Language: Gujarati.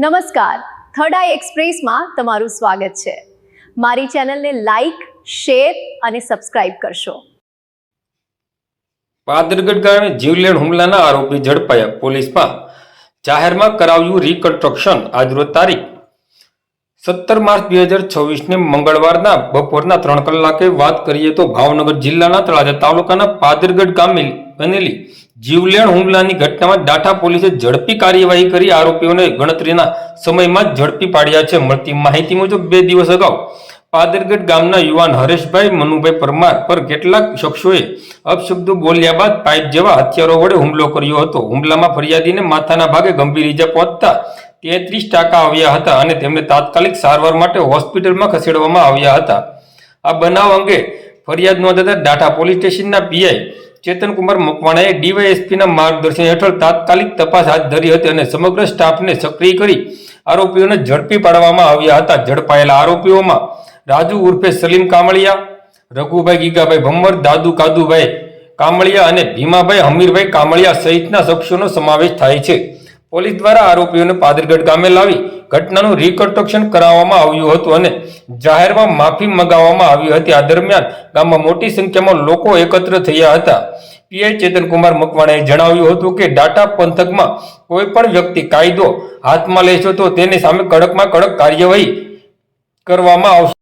નમસ્કાર, થર્ડ આઈ એક્સપ્રેસમાં તમારું સ્વાગત છે। મારી ચેનલને લાઈક, શેર અને સબસ્ક્રાઇબ કરશો। પાદરગઢ ગામે જીવલેણ હુમલાના આરોપી ઝડપાયા। પોલીસમાં જાહેરમાં કરાવ્યું રિકન્સ્ટ્રક્શન। આજરોજ તારીખ 17 માર્ચ 2026 ને મંગળવારના બપોરના 3 કલાકે વાત કરીએ તો ભાવનગર જિલ્લાના તળાજા તાલુકાના પાદરગઢ ગામે બનેલી જીવલેણ હુમલાની ઘટનામાં ડાઠા પોલીસે ઝડપી કાર્યવાહી કરી આરોપીઓને ગણતરીના સમયમાં જ ઝડપી પાડ્યા છે। મળતી માહિતી મુજબ 2 દિવસ અગાઉ પાદરગઢ ગામના યુવાન હરેશભાઈ મનુભાઈ પરમાર પર કેટલાક શખ્સોએ અપશબ્દો બોલ્યા બાદ પાઇપ જેવા હથિયારો વડે હુમલો કર્યો હતો। હુમલામાં ફરિયાદીને માથાના ભાગે ગંભીર ઈજા પહોંચતા 33% આવ્યા હતા અને તેમને તાત્કાલિક સારવાર માટે હોસ્પિટલમાં ખસેડવામાં આવ્યા હતા। આ બનાવ અંગે ફરિયાદ નોંધાતા ડાઠા પોલીસ સ્ટેશનના પીઆઈ ચેતનકુમાર મકવાણાએ ડીવાયએસપીના માર્ગદર્શન હેઠળ તાત્કાલિક તપાસ હાથ ધરી હતી અને સમગ્ર સ્ટાફને સક્રિય કરી આરોપીઓને ઝડપી પાડવામાં આવ્યા હતા। ઝડપાયેલા આરોપીઓમાં રાજુ ઉર્ફે સલીમ કામળિયા, રઘુભાઈ ગીગાભાઈ ભમ્મર, દાદુ કાદુભાઈ કામળિયા અને ભીમાભાઈ હમીરભાઈ કામળિયા સહિતના શખ્સોનો સમાવેશ થાય છે। પોલીસ દ્વારા આરોપીઓને પાદરગઢ ગામે લાવી ઘટનાનું રિકન્સ્ટ્રક્શન કરાવવામાં આવ્યું હતું અને જાહેરમાં માફી મંગાવવામાં આવી હતી। આ દરમિયાન ગામમાં મોટી સંખ્યામાં લોકો એકત્ર થયા હતા। પીઆઈ ચેતનકુમાર મકવાણાએ જણાવ્યું હતું કે ડાઠા પંથકમાં કોઈ પણ વ્યક્તિ કાયદો હાથમાં લેશે તો તેની સામે કડકમાં કડક કાર્યવાહી કરવામાં આવશે।